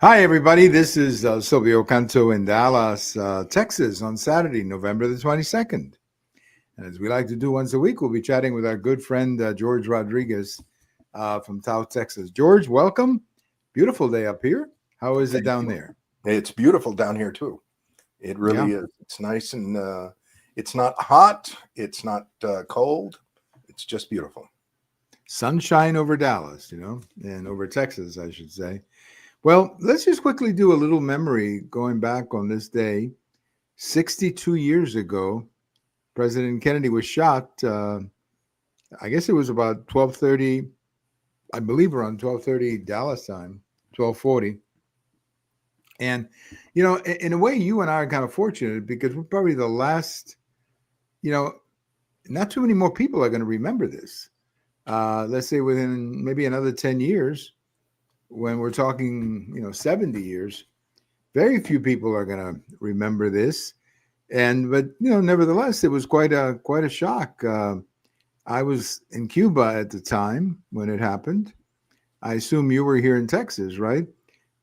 Hi, everybody. This is Silvio Canto in Dallas, Texas on Saturday, November the 22nd. And as we like to do once a week, we'll be chatting with our good friend, George Rodriguez from South Texas. George, welcome. Beautiful day up here. How is it Thank down you. there? It's beautiful down here too. It Yeah. really is. It's nice and it's not hot. It's not cold. It's just beautiful. Sunshine over Dallas, and over Texas, I should say. Well, let's just quickly do a little memory going back on this day. 62 years ago, President Kennedy was shot. I guess it was about 12:30, I believe around 12:30 Dallas time, 12:40. And in a way, you and I are kind of fortunate because we're probably the last. You know, not too many more people are going to remember this. Let's say within maybe another 10 years, when we're talking, 70 years, very few people are going to remember this. But nevertheless, it was quite a shock. I was in Cuba at the time when it happened. I assume you were here in Texas, right?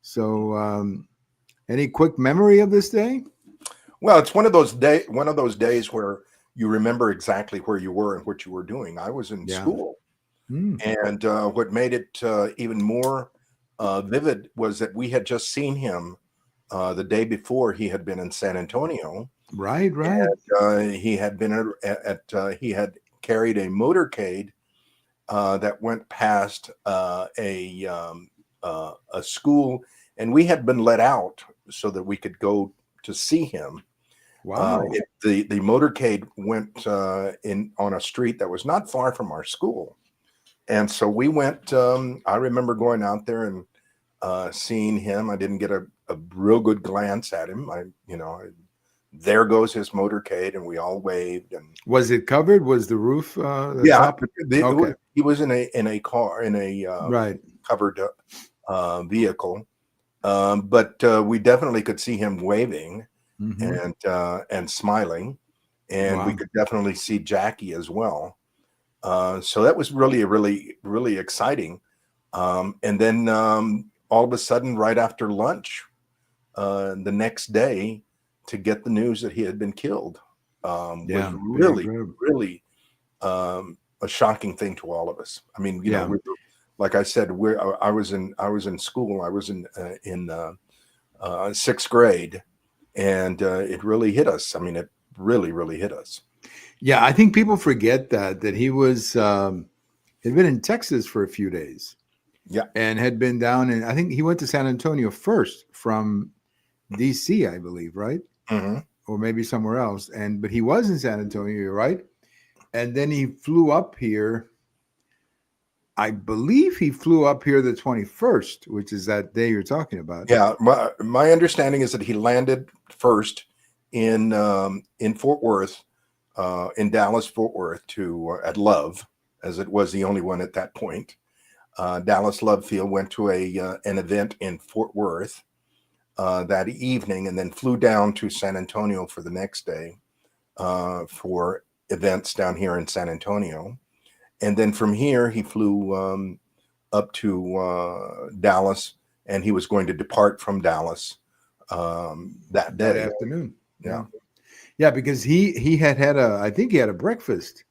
So, any quick memory of this day? Well, it's one of those days where you remember exactly where you were and what you were doing. I was in Yeah. school, Mm. and what made it even more vivid was that we had just seen him the day before. He had been in San Antonio. Right, right. He had been he had carried a motorcade that went past a school, and we had been let out so that we could go to see him. Wow. The motorcade went in on a street that was not far from our school, and so we went. I remember going out there and seeing him. I didn't get a real good glance at him. There goes his motorcade, and we all waved. And was it covered? Was the roof the yeah, top? Okay. he was in a car in a Right. covered vehicle, but we definitely could see him waving Mhm. and smiling, and we Wow. could definitely see Jackie as well. So that was really exciting. And then all of a sudden, right after lunch, the next day, to get the news that he had been killed was Yeah. Pretty really, incredible. really a shocking thing to all of us. I mean, Yeah. like I said, I was in school. I was in sixth grade, and it really hit us. I mean, it really hit us. Yeah. I think people forget that he was had been in Texas for a few days Yeah. and had been down in. I think he went to San Antonio first from D.C. I believe, right, Hmm. or maybe somewhere else. But he was in San Antonio, you're right, and then he flew up here. I believe he flew up here the 21st, which is that day you're talking about. Yeah. My understanding is that he landed first in Fort Worth, in Dallas, Fort Worth, to at Love, as it was the only one at that point. Dallas Love Field, went to an event in Fort Worth that evening, and then flew down to San Antonio for the next day for events down here in San Antonio. And then from here, he flew up to Dallas, and he was going to depart from Dallas that That day. afternoon. Yeah. Yeah. Yeah, because he had I think he had a breakfast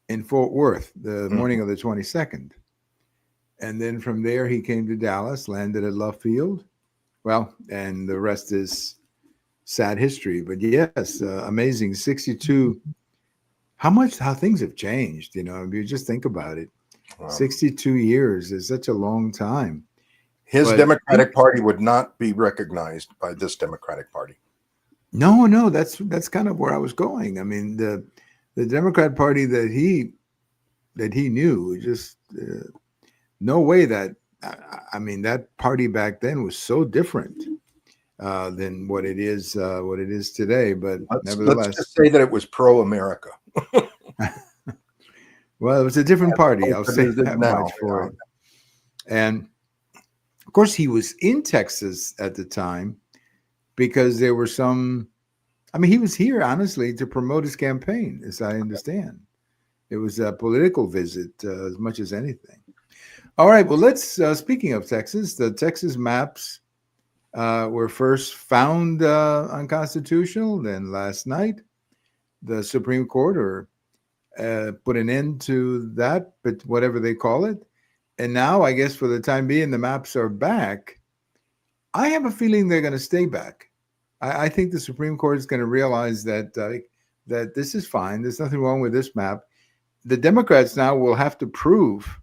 in Fort Worth the Mhm. morning of the 22nd. And then from there he came to Dallas, landed at Love Field. Well, and the rest is sad history. But yes, amazing. 62. How things have changed, if you just think about it. Um, 62 years is such a long time. his But Democratic Party would not be recognized by this Democratic Party. no, that's kind of where I was going. I mean, the Democrat Party that he knew, just no way that I mean that party back then was so different than what it is today. But Let's just nevertheless, say that it was pro-America. well, it was a different party. I'll As say it is that now. much for it. And of course, he was in Texas at the time because there were some. I mean, he was here honestly to promote his campaign, as I understand. It was a political visit as much as anything. All right. Well, let's. Speaking of Texas, the Texas maps were first found unconstitutional. Then last night, the Supreme Court put an end to that, but whatever they call it. And now, I guess for the time being, the maps are back. I have a feeling they're going to stay back. I think the Supreme Court is going to realize that that this is fine. There's nothing wrong with this map. The Democrats now will have to prove,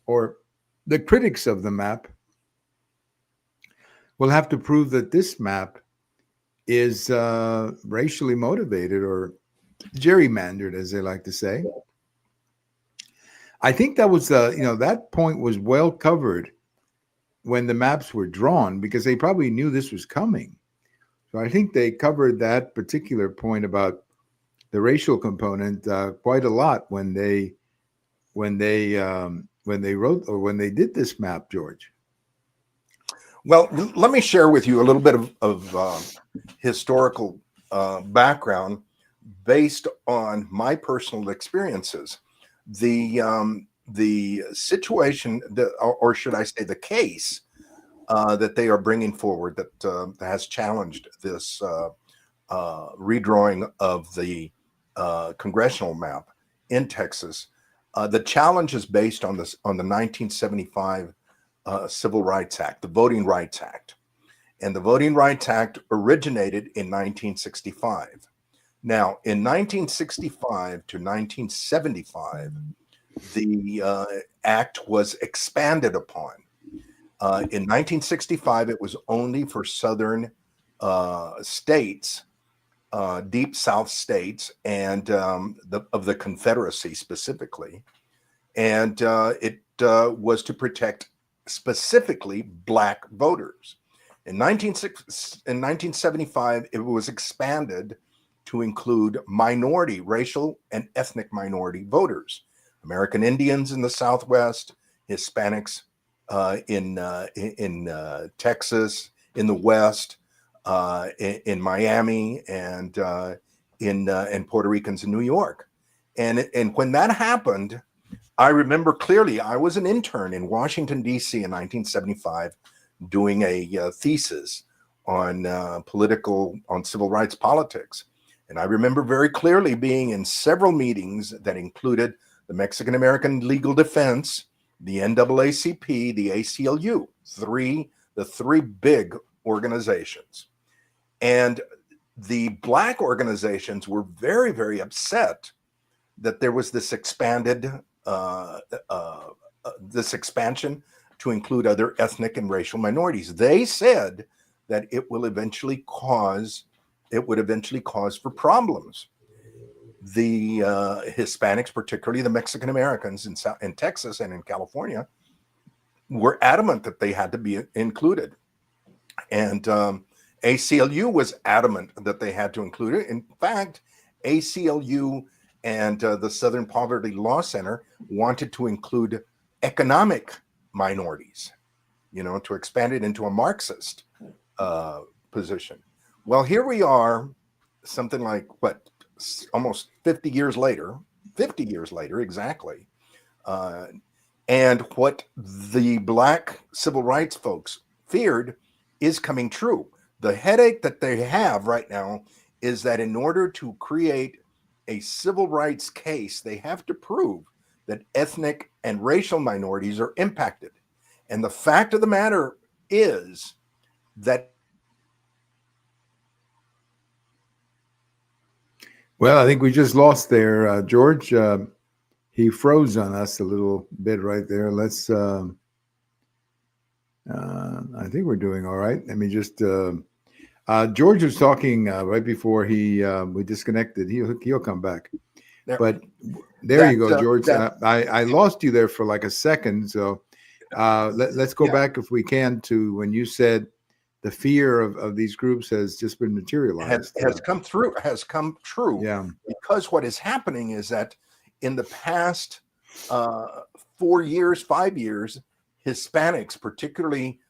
or the critics of the map will have to prove that this map is racially motivated or gerrymandered, as they like to say. I think that was that point was well covered when the maps were drawn, because they probably knew this was coming. So I think they covered that particular point about the racial component quite a lot when they wrote, or when they did this map, George. Well, let me share with you a little bit of historical background based on my personal experiences. The situation, or should I say the case that they are bringing forward that has challenged this redrawing of the congressional map in Texas. The challenge is based on the 1975 Civil Rights Act, the Voting Rights Act. And the Voting Rights Act originated in 1965. Now, in 1965 to 1975, the act was expanded upon. In 1965, it was only for southern states, deep South states, and of the Confederacy specifically. And it was to protect specifically Black voters. In 1975, it was expanded to include minority, racial and ethnic minority voters, American Indians in the Southwest, Hispanics in Texas, in the West, in Miami, and in Puerto Ricans in New York. And when that happened, I remember clearly, I was an intern in Washington, D.C. in 1975, doing a thesis on civil rights politics. And I remember very clearly being in several meetings that included the Mexican American Legal Defense, the NAACP, the ACLU, the three big organizations. And the Black organizations were very, very upset that there was this expansion to include other ethnic and racial minorities. They said that it would eventually cause for problems. The Hispanics, particularly the Mexican Americans in Texas and in California, were adamant that they had to be included. And ACLU was adamant that they had to include it. In fact, ACLU and the Southern Poverty Law Center wanted to include economic minorities, to expand it into a Marxist position. Well, here we are, something like almost 50 years later exactly. And what the Black civil rights folks feared is coming true. The headache that they have right now is that in order to create a civil rights case, they have to prove that ethnic and racial minorities are impacted. And the fact of the matter is that. Well, I think we just lost there, George. He froze on us a little bit right there. Let's. I think we're doing all right. Let me just. George was talking right before we disconnected. He'll come back. But there you go, George. I lost you there for like a second. So let's go back, if we can, to when you said the fear of these groups has just been materialized. Has come true. Yeah. Because what is happening is that in the past 4 years, 5 years, Hispanics, particularly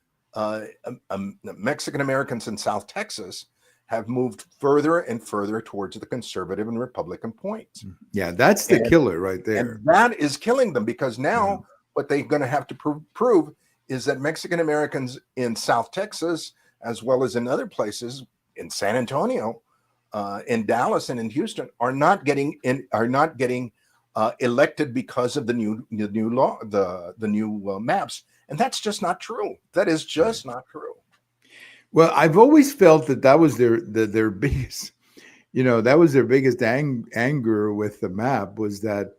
Mexican Americans in South Texas, have moved further and further towards the conservative and Republican points. Yeah, that's the killer right there. And that is killing them, because now what they're going to have to prove is that Mexican Americans in South Texas as well as in other places in San Antonio, in Dallas, and in Houston, are not getting elected because of the new law, the new maps, and that's just not true. That is just not true. Well, I've always felt that was their biggest, that was their biggest anger with the map, was that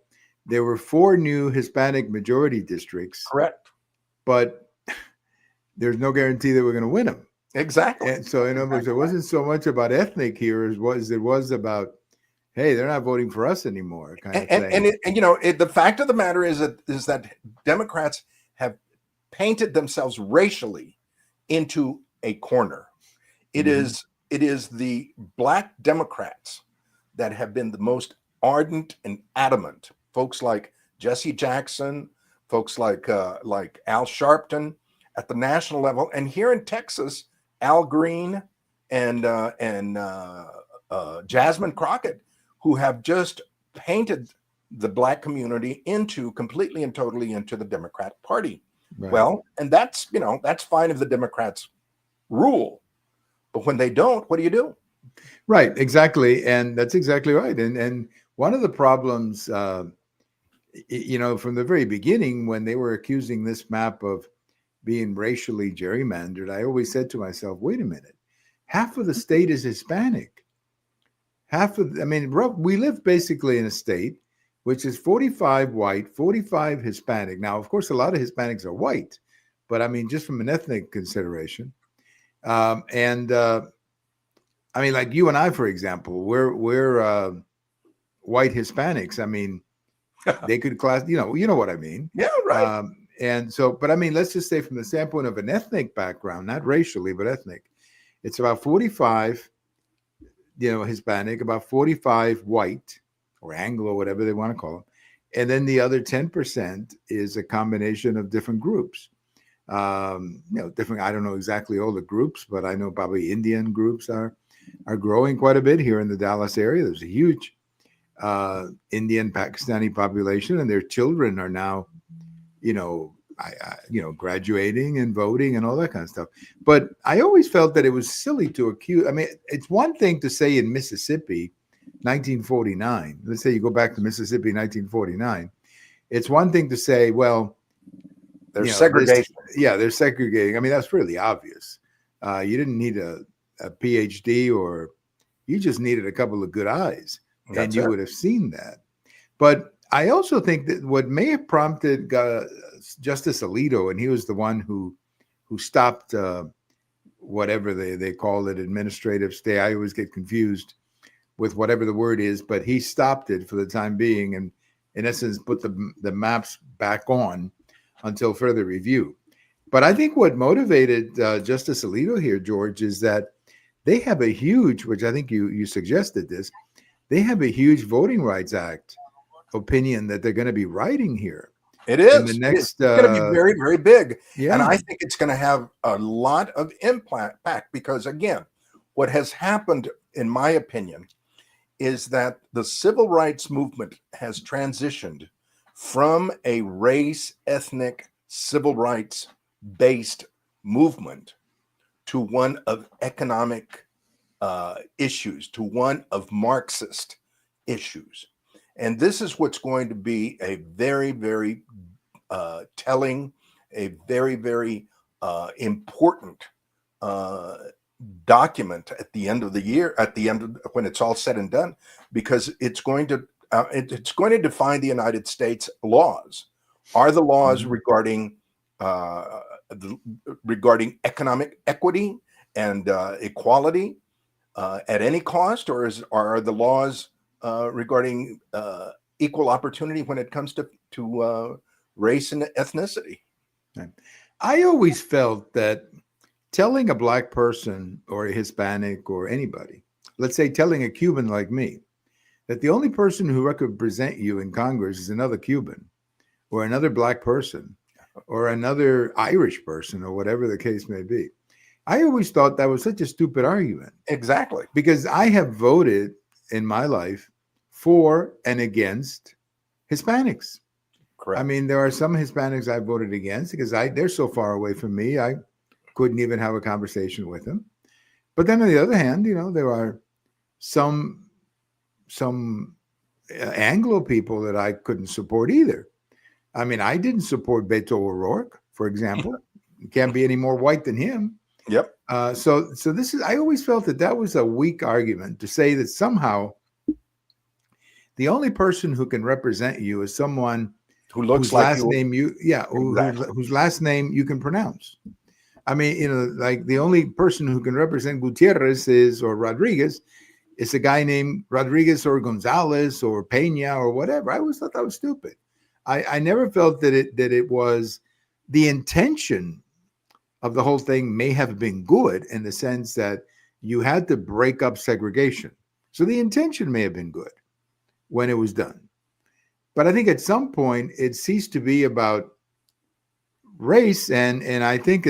there were 4 new Hispanic majority districts. Correct. But there's no guarantee that we're going to win them. Exactly. And so, in other words, it wasn't so much about ethnic here as it was about, hey, they're not voting for us anymore, kind of thing. And the fact of the matter is that Democrats have painted themselves racially into a corner. It is the Black Democrats that have been the most ardent and adamant. Folks like Jesse Jackson, folks like Al Sharpton at the national level, and here in Texas, Al Green and Jasmine Crockett, who have just painted the Black community completely and totally into the Democrat Party. Right. Well, and that's fine if the Democrats rule, but when they don't, what do you do? Right, exactly, and that's exactly right. And one of the problems, from the very beginning, when they were accusing this map of being racially gerrymandered, I always said to myself, wait a minute, half of the state is Hispanic. We live basically in a state which is 45 white, 45 Hispanic. Now, of course, a lot of Hispanics are white, but just from an ethnic consideration. Like you and I, for example, we're white Hispanics. They could class, you know what I mean? Yeah, right. And so, but let's just say from the standpoint of an ethnic background, not racially, but ethnic, it's about 45, Hispanic, about 45 white or Anglo, whatever they want to call them. And then the other 10% is a combination of different groups. Different, I don't know exactly all the groups, but I know probably Indian groups are growing quite a bit here in the Dallas area. There's a huge Indian Pakistani population, and their children are now, graduating and voting and all that kind of stuff. But I always felt that it was silly to accuse. It's one thing to say in Mississippi, 1949. Let's say you go back to Mississippi, 1949. It's one thing to say, well, there's segregation. They're segregating. That's really obvious. You didn't need a PhD, or you just needed a couple of good eyes, and you would have seen that. But I also think that what may have prompted Justice Alito, and he was the one who stopped whatever they call it, administrative stay. I always get confused with whatever the word is, but he stopped it for the time being, and in essence put the maps back on until further review. But I think what motivated Justice Alito here, George, is that they have a huge, which I think you suggested this, they have a huge Voting Rights Act opinion that they're going to be writing here. It is. The next, it's going to be very, very big. Yeah. And I think it's going to have a lot of impact because, again, what has happened, in my opinion, is that the civil rights movement has transitioned from a race, ethnic, civil rights based movement to one of economic issues, to one of Marxist issues. And this is what's going to be a very, very telling, a very, very important document at the end of the year, when it's all said and done, because it's going to define the United States laws. Are the laws regarding economic equity and equality at any cost, or are the laws regarding equal opportunity when it comes to race and ethnicity? I always felt that telling a Black person or a Hispanic or anybody, let's say telling a Cuban like me, that the only person who could represent you in Congress is another Cuban or another Black person or another Irish person or whatever the case may be. I always thought that was such a stupid argument. Exactly. Because I have voted in my life for and against Hispanics. Correct. There are some Hispanics I voted against because they're so far away from me. I couldn't even have a conversation with him. But then on the other hand, there are some Anglo people that I couldn't support either. I mean, I didn't support Beto O'Rourke, for example. You can't be any more white than him. Yep. So this is. I always felt that was a weak argument to say that somehow the only person who can represent you is someone Who looks whose like last you. name Exactly. whose last name you can pronounce. I mean, like the only person who can represent Gutierrez or Rodriguez is a guy named Rodriguez or Gonzalez or Peña or whatever. I always thought that was stupid. I never felt that it was the intention of the whole thing may have been good in the sense that you had to break up segregation. So the intention may have been good when it was done. But I think at some point it ceased to be about race and I think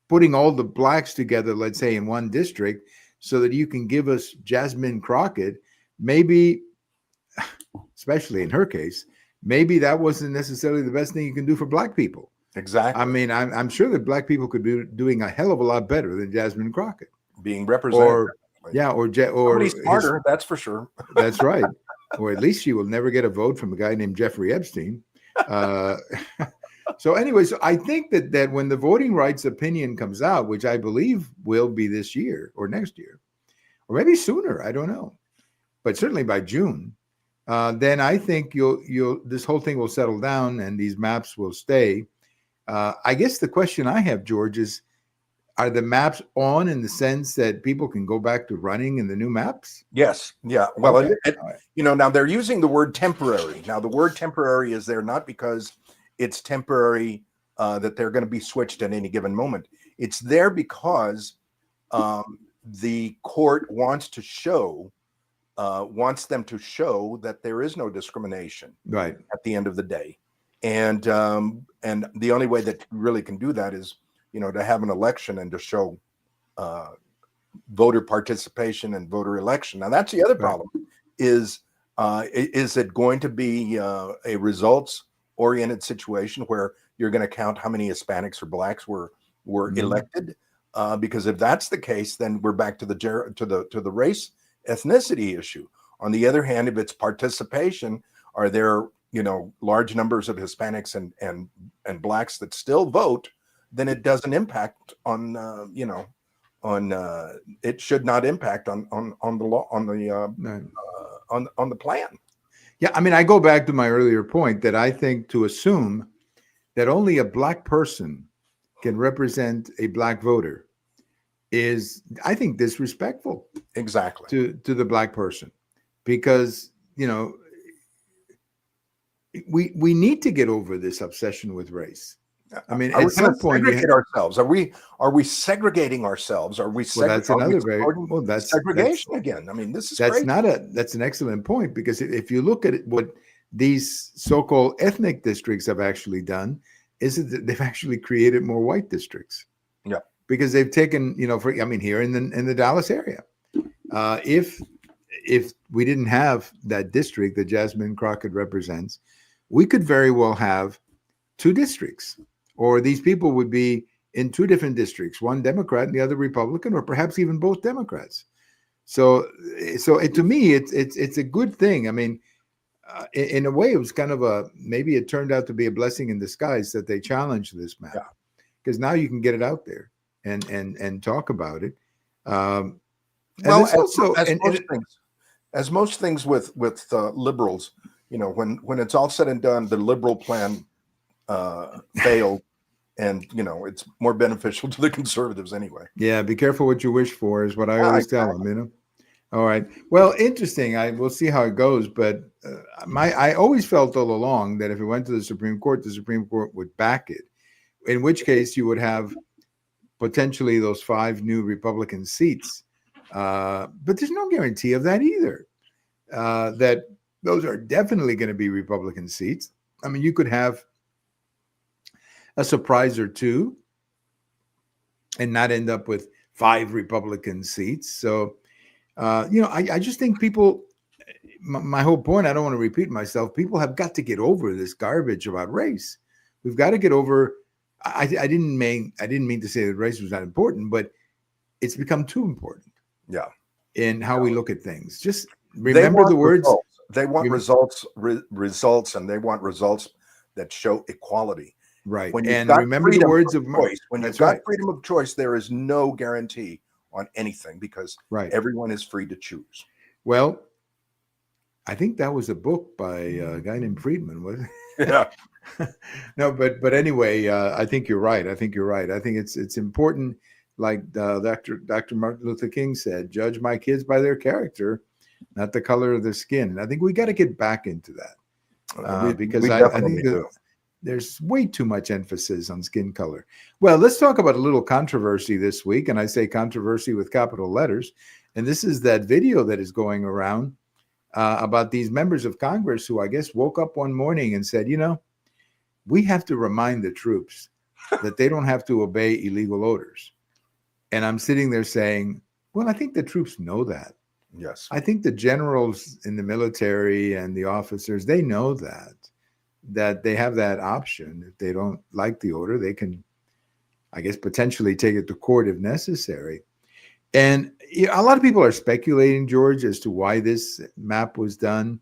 putting all the blacks together, let's say in one district, so that you can give us Jasmine Crockett, maybe, especially in her case, maybe that wasn't necessarily the best thing you can do for black people. Exactly. I mean, I'm sure that black people could be doing a hell of a lot better than Jasmine Crockett. Being represented. Or smarter, that's for sure. That's right. Or at least she will never get a vote from a guy named Jeffrey Epstein. So anyway, so I think that when the voting rights opinion comes out, which I believe will be this year or next year, or maybe sooner, I don't know, but certainly by June, then I think this whole thing will settle down and these maps will stay. I guess the question I have, George, is, are the maps on in the sense that people can go back to running in the new maps? Yes. Yeah. Well, Okay. Now they're using the word temporary. Now the word temporary is there not because it's temporary that they're going to be switched at any given moment. It's there because the court wants them to show that there is no discrimination Right. at the end of the day. And the only way that you really can do that is, to have an election and to show voter participation and voter election. Now that's the other problem is it going to be a results-oriented situation where you're going to count how many Hispanics or blacks were elected? Because if that's the case, then we're back to the race ethnicity issue. On the other hand, if it's participation, are there large numbers of Hispanics and blacks that still vote? Then it doesn't impact on it should not impact on the law on the plan. Yeah, I mean, I go back to my earlier point that I think to assume that only a black person can represent a black voter is, I think, disrespectful. Exactly. To the black person, because we need to get over this obsession with race. I mean, at some point, ourselves. Are we segregating ourselves? Are we? Well, that's another that's segregation again. I mean, this is that's crazy. That's an excellent point, because if you look at what these so-called ethnic districts have actually done, is that they've actually created more white districts. Yeah, because they've taken here in the Dallas area, if we didn't have that district that Jasmine Crockett represents, we could very well have two districts. Or these people would be in two different districts, one Democrat and the other Republican, or perhaps even both Democrats. So to me, it's a good thing. I mean, in a way, it was kind of maybe it turned out to be a blessing in disguise that they challenged this map, because now you can get it out there and talk about it. Well, as most things with liberals, when it's all said and done, the liberal plan failed, and it's more beneficial to the conservatives anyway. Yeah, be careful what you wish for is what I always tell them. All right. Well, interesting. We'll see how it goes, but I always felt all along that if it went to the Supreme Court would back it. In which case, you would have potentially those 5 new Republican seats, but there's no guarantee of that either. That those are definitely going to be Republican seats. I mean, you could have a surprise or two and not end up with 5 Republican seats. So, I just think people, my whole point, I don't want to repeat myself, people have got to get over this garbage about race. We've got to get over, I didn't mean to say that race was not important, but it's become too important Yeah. in how we look at things. Just They remember want the words. results. They want results, and they want results that show equality. Right. When you've And got remember the freedom words of of, choice, that's right. there is no guarantee on anything because Right. everyone is free to choose. Well, I think that was a book by a guy named Friedman, wasn't it? Yeah. No, but anyway, I think you're right. I think it's important, like Dr. Martin Luther King said, judge my kids by their character, not the color of their skin. And I think we got to get back into that because We I definitely think do. there's way too much emphasis on skin color. Well, let's talk about a little controversy this week, and I say controversy with capital letters. And this is that video that is going around about these members of Congress who I guess woke up one morning and said, we have to remind the troops that they don't have to obey illegal orders. And I'm sitting there saying, well, I think the troops know that. Yes. I think the generals in the military and the officers, they know that they have that option. If they don't like the order, they can, I guess, potentially take it to court if necessary. And a lot of people are speculating, George, as to why this map was done.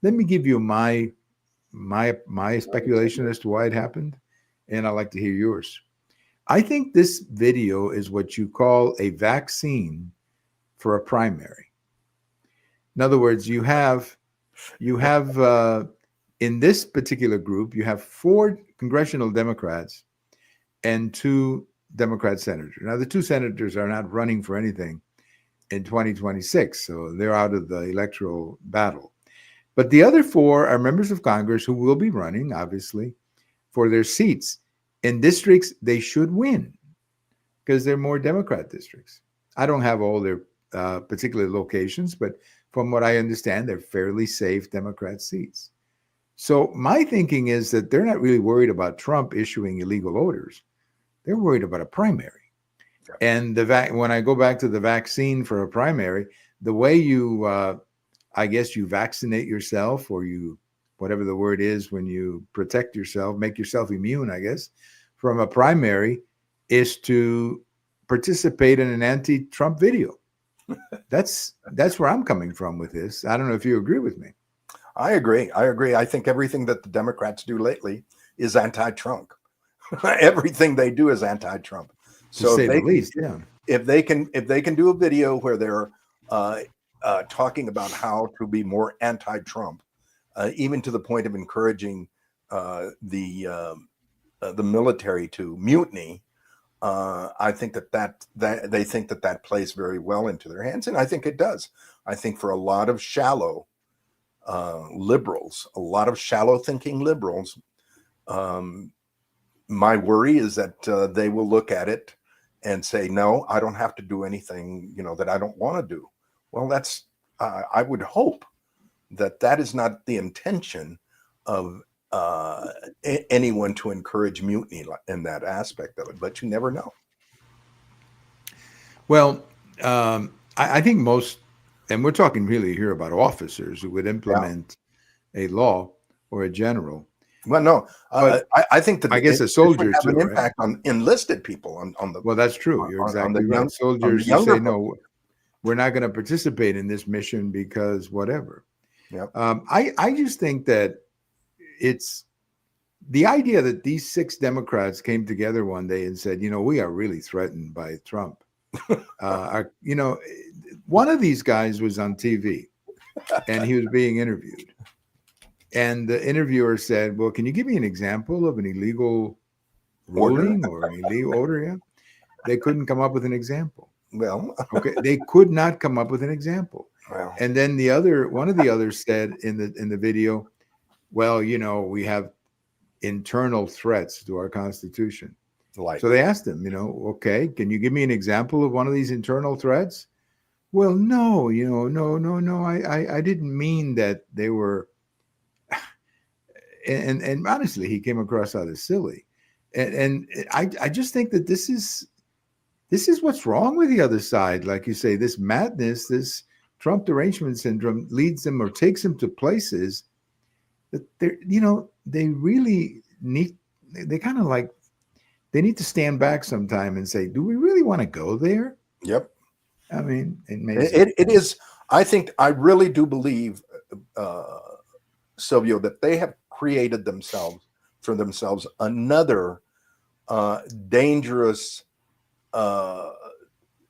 Let me give you my speculation as to why it happened, and I'd like to hear yours. I think this video is what you call a vaccine for a primary. In other words, you have in this particular group, you have 4 congressional Democrats and 2 Democrat senators. Now, the 2 senators are not running for anything in 2026, so they're out of the electoral battle. But the other 4 are members of Congress who will be running, obviously, for their seats in districts they should win because they're more Democrat districts. I don't have all their particular locations, but from what I understand, they're fairly safe Democrat seats. So my thinking is that they're not really worried about Trump issuing illegal orders. They're worried about a primary. Yeah. And when I go back to the vaccine for a primary, the way you, I guess you vaccinate yourself, or you, whatever the word is, when you protect yourself, make yourself immune, I guess, from a primary, is to participate in an anti-Trump video. That's where I'm coming from with this. I don't know if you agree with me. I agree. I think everything that the Democrats do lately is anti-Trump. Everything they do is anti-Trump. So if they can do a video where they're talking about how to be more anti-Trump, even to the point of encouraging the military to mutiny, I think that they think that plays very well into their hands, and I think it does. I think for a lot of shallow liberals, a lot of shallow thinking liberals, my worry is that they will look at it and say, no, I don't have to do anything, that I don't want to do. Well, that's, I would hope that is not the intention of anyone to encourage mutiny in that aspect of it, but you never know. Well, I think most, and we're talking really here about officers who would implement a law or a general. Well, no, I think that I guess a soldier would have too, an impact on enlisted people on the. Well, that's true. You're exactly right. Soldiers who say, no, we're not going to participate in this mission because whatever. Yeah. I just think that it's the idea that these 6 Democrats came together one day and said, we are really threatened by Trump. One of these guys was on TV and he was being interviewed. And the interviewer said, well, can you give me an example of an illegal ruling or an illegal order? Yeah. They couldn't come up with an example. Well, okay. They could not come up with an example. Well. And then one of the others said in the video, well, we have internal threats to our Constitution. So they asked him, okay, can you give me an example of one of these internal threats? Well, no, no. I didn't mean that they were. And honestly, he came across rather silly. And I just think that this is what's wrong with the other side. Like you say, this madness, this Trump derangement syndrome leads them or takes them to places that they really need. They kind of like they need to stand back sometime and say, do we really want to go there? Yep. I mean, it makes It is. I really do believe, Silvio, that they have created for themselves another dangerous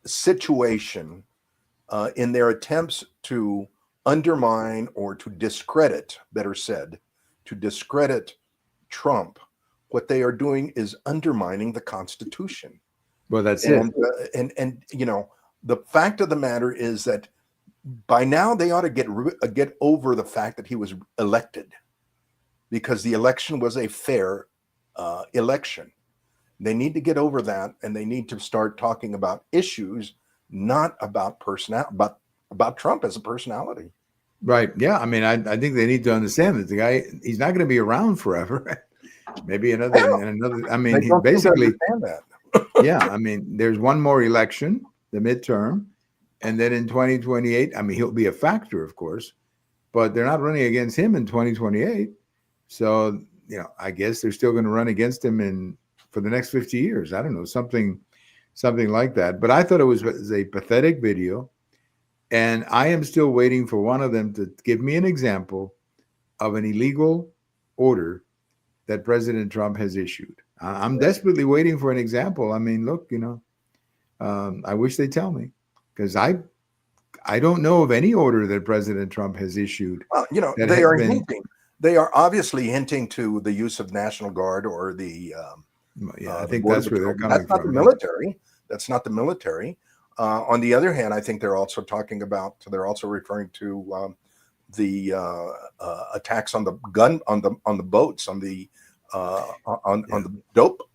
situation in their attempts to undermine or to discredit, better said, to discredit Trump. What they are doing is undermining the Constitution. Well, that's it. And the fact of the matter is that by now they ought to get over the fact that he was elected, because the election was a fair election. They need to get over that, and they need to start talking about issues, not about about Trump as a personality. Right. Yeah. I mean, I think they need to understand that the guy, he's not going to be around forever. Maybe another. I mean, he basically understand that. Yeah. I mean, there's one more election, the midterm, and then in 2028, I mean, he'll be a factor, of course, but they're not running against him in 2028. So, I guess they're still going to run against him for the next 50 years. I don't know, something like that. But I thought it was a pathetic video. And I am still waiting for one of them to give me an example of an illegal order that President Trump has issued. I'm desperately waiting for an example. I mean, look, I wish they'd tell me, because I don't know of any order that President Trump has issued. Well, they are hinting. They are obviously hinting to the use of National Guard or the. I think that's where they're coming from. That's not the military. That's not the military. On the other hand, I think they're also referring to the attacks on the boats, on the dope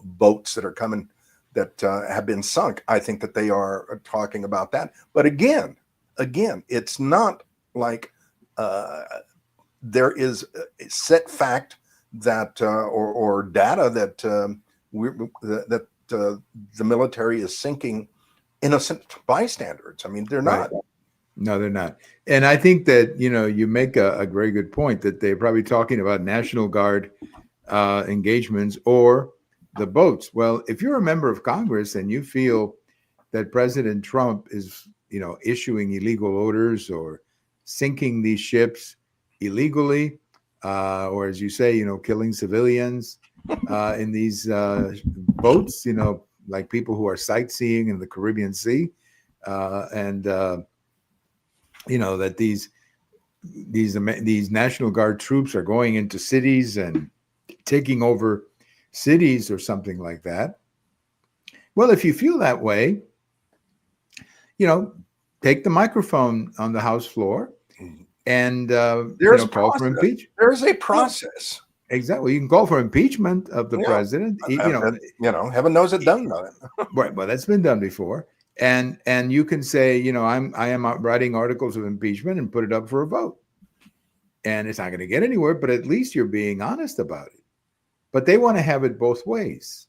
boats that are coming, that have been sunk. I think that they are talking about that. But again, it's not like there is a set fact that or data that the military is sinking innocent bystanders. I mean, they're not. Right. No, they're not. And I think that, you make a very good point that they're probably talking about National Guard engagements or the boats. Well, if you're a member of Congress and you feel that President Trump is, issuing illegal orders or sinking these ships illegally, or as you say, killing civilians in these boats, like people who are sightseeing in the Caribbean Sea, and that these National Guard troops are going into cities and taking over cities or something like that. Well, if you feel that way, take the microphone on the House floor and call for impeachment. There's a process. Exactly. You can call for impeachment of the president. Heaven knows it's done that. Right. Well, that's been done before. And you can say, I am writing articles of impeachment and put it up for a vote. And it's not going to get anywhere, but at least you're being honest about it. But they want to have it both ways.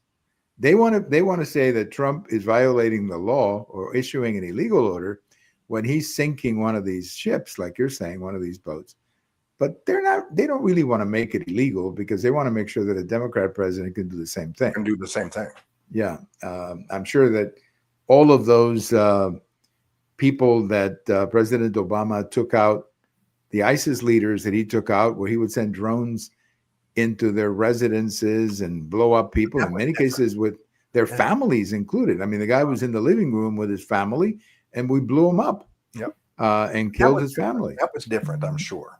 They want to say that Trump is violating the law or issuing an illegal order when he's sinking one of these ships, like you're saying, one of these boats. But they don't really want to make it illegal, because they want to make sure that a Democrat president can do the same thing. Yeah. I'm sure that all of those people that President Obama took out, the ISIS leaders that he took out, where he would send drones into their residences and blow up people, in many cases with their families included. I mean, the guy was in the living room with his family, and we blew him up. Yep. And killed his family. That was different, I'm sure.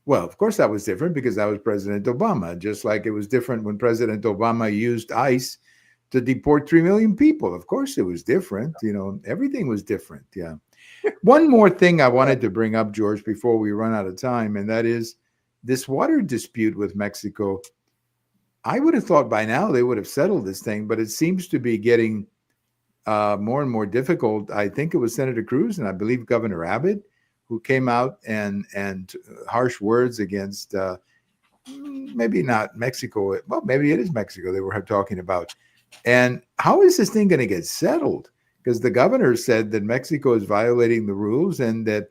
Well, of course, that was different, because that was President Obama, just like it was different when President Obama used ICE to deport 3 million people. Of course, it was different. Everything was different. Yeah. One more thing I wanted to bring up, George, before we run out of time, and that is this water dispute with Mexico. I would have thought by now they would have settled this thing, but it seems to be getting more and more difficult. I think it was Senator Cruz and I believe Governor Abbott who came out and harsh words against maybe not Mexico. Well, maybe it is Mexico they were talking about. And how is this thing going to get settled? Because the governor said that Mexico is violating the rules and that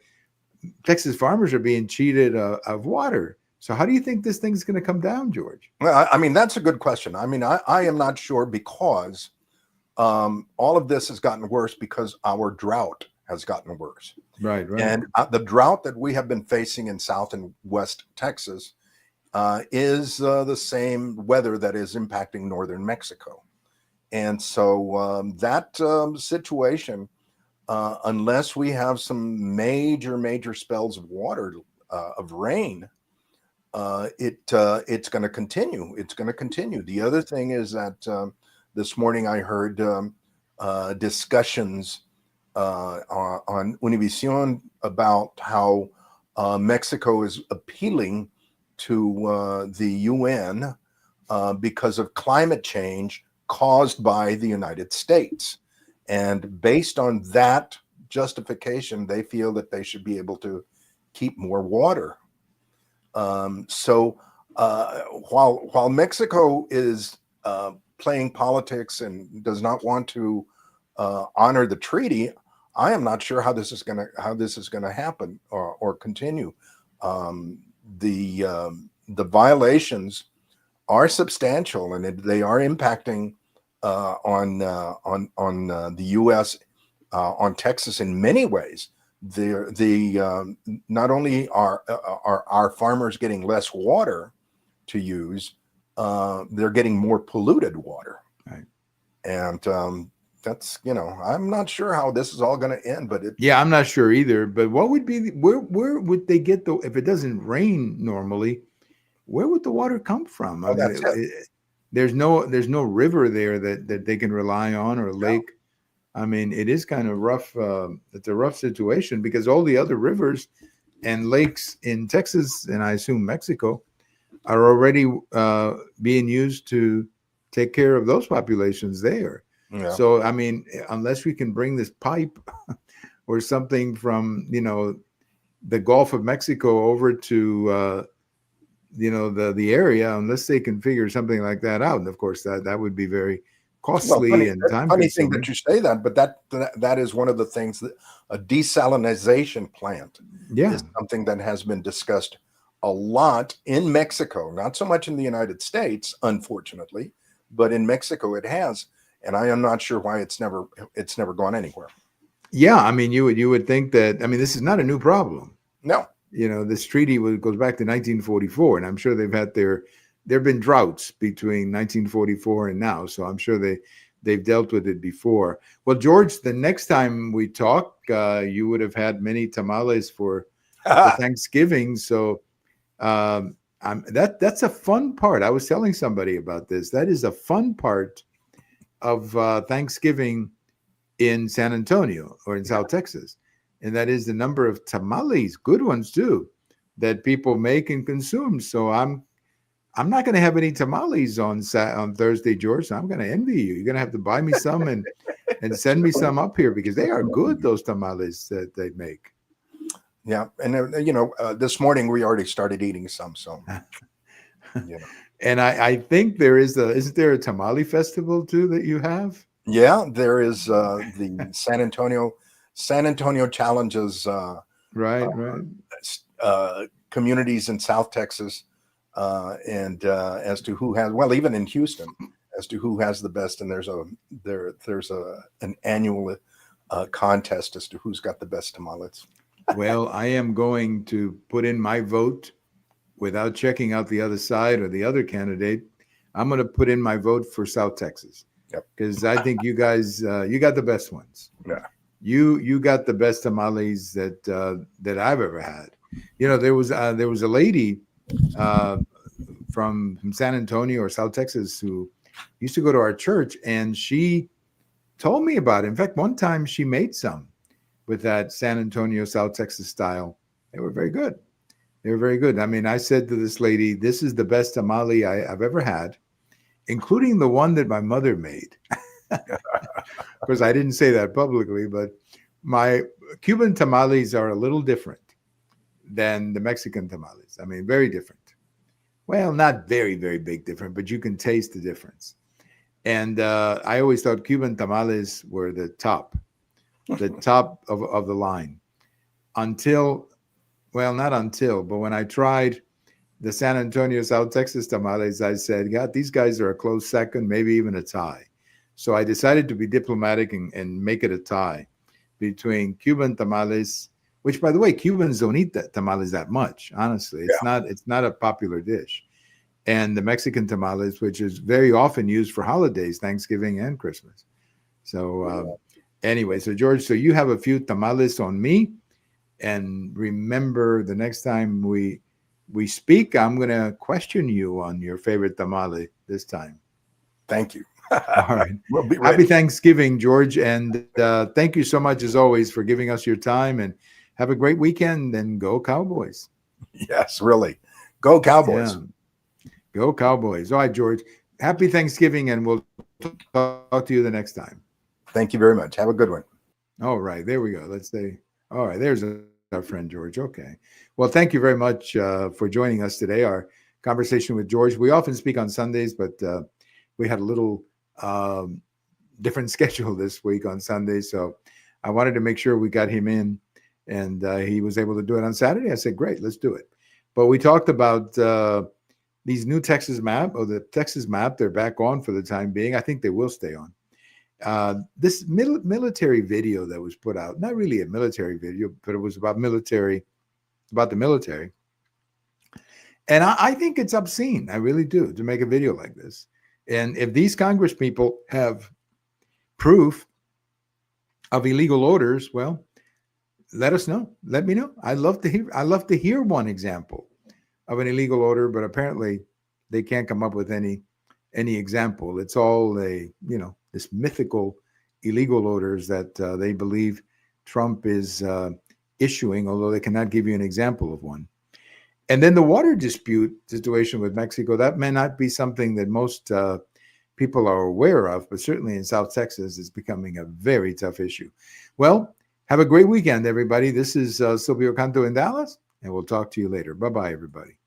Texas farmers are being cheated of water. So how do you think this thing's going to come down, George? Well, I mean, that's a good question. I mean, I am not sure because all of this has gotten worse because our drought has gotten worse. Right, right. And the drought that we have been facing in South and West Texas is the same weather that is impacting northern Mexico. And so that situation, unless we have some major spells of water, of rain, it's going to continue. It's going to continue. The other thing is that this morning I heard discussions on Univision about how Mexico is appealing to the UN because of climate change caused by the United States. And based on that justification, they feel that they should be able to keep more water. So while Mexico is playing politics and does not want to honor the treaty, I am not sure how this is going to happen or continue. The violations are substantial, and they are impacting on the U.S. On Texas in many ways. Not only are our farmers getting less water to use, they're getting more polluted water. Right. And that's, I'm not sure how this is all going to end, but yeah, I'm not sure either. But what would be where would they get if it doesn't rain normally? Where would the water come from? I mean, there's no river there that they can rely on, or a lake. I mean, it is kind of rough. It's a rough situation because all the other rivers and lakes in Texas, and I assume Mexico, are already being used to take care of those populations there. Yeah. So, I mean, unless we can bring this pipe or something from, the Gulf of Mexico over to, the area, unless they can figure something like that out. And of course, that would be very costly and time consuming. Funny thing that you say that, but that is one of the things that a desalination plant is something that has been discussed a lot in Mexico, not so much in the United States, unfortunately, but in Mexico it has. And I am not sure why it's never gone anywhere. Yeah, I mean, you would think that. I mean, this is not a new problem. No, this treaty goes back to 1944, and I'm sure there have been droughts between 1944 and now, so I'm sure they've dealt with it before. Well, George, the next time we talk, you would have had many tamales for Thanksgiving, so that's a fun part. I was telling somebody about this. That is a fun part of Thanksgiving in San Antonio or in South Texas, and that is the number of tamales, good ones too, that people make and consume. So I'm not going to have any tamales on Thursday, George. So I'm going to envy you. You're going to have to buy me some and send me some up here because they are good, those tamales that they make. Yeah, and this morning we already started eating some. So, And I think isn't there a tamale festival too that you have? Yeah, there is the San Antonio challenges. Right. Communities in South Texas, and as to who has, well, even in Houston, as to who has the best, and there's an annual contest as to who's got the best tamales. Well, I am going to put in my vote without checking out the other side or the other candidate. I'm going to put in my vote for South Texas. Yep. Because I think you guys, you got the best ones. Yeah. You got the best tamales that I've ever had. There was a lady from San Antonio or South Texas who used to go to our church, and she told me about it. In fact, one time she made some with that San Antonio, South Texas style. They were very good. They were very good. I mean, I said to this lady, this is the best tamale I've ever had, including the one that my mother made. Of course, I didn't say that publicly, but my Cuban tamales are a little different than the Mexican tamales. I mean, very different. Well, not very, very big different, but you can taste the difference. And I always thought Cuban tamales were the top of the line until, well, not until, but when I tried the San Antonio, South Texas tamales, I said, God, these guys are a close second, maybe even a tie. So I decided to be diplomatic and make it a tie between Cuban tamales, which, by the way, Cubans don't eat that tamales that much. Honestly, it's not a popular dish, and the Mexican tamales, which is very often used for holidays, Thanksgiving and Christmas. So anyway, so George, so you have a few tamales on me, and remember, the next time we speak, I'm going to question you on your favorite tamale this time. Thank you. All right. We'll be Happy ready. Thanksgiving, George. And thank you so much, as always, for giving us your time. And have a great weekend. And go Cowboys. Yes, really. Go Cowboys. Yeah. Go Cowboys. All right, George. Happy Thanksgiving. And we'll talk to you the next time. Thank you very much. Have a good one. All right. There we go. Let's say, all right. There's our friend George. Okay. Well, thank you very much for joining us today. Our conversation with George. We often speak on Sundays, but we had a little different schedule this week on Sunday, so I wanted to make sure we got him in, and he was able to do it on Saturday. I said, great, let's do it. But we talked about these new Texas map, or the Texas map. They're back on for the time being. I think they will stay on. This military video that was put out, not really a military video, but it was about the military. And I think it's obscene. I really do, to make a video like this. And if these Congress people have proof of illegal orders, well, let us know. Let me know. I love to hear one example of an illegal order, but apparently they can't come up with any example. It's all this mythical illegal orders that they believe Trump is issuing, although they cannot give you an example of one. And then the water dispute situation with Mexico, that may not be something that most people are aware of, but certainly in South Texas, it's becoming a very tough issue. Well, have a great weekend, everybody. This is Silvio Canto in Dallas, and we'll talk to you later. Bye-bye, everybody.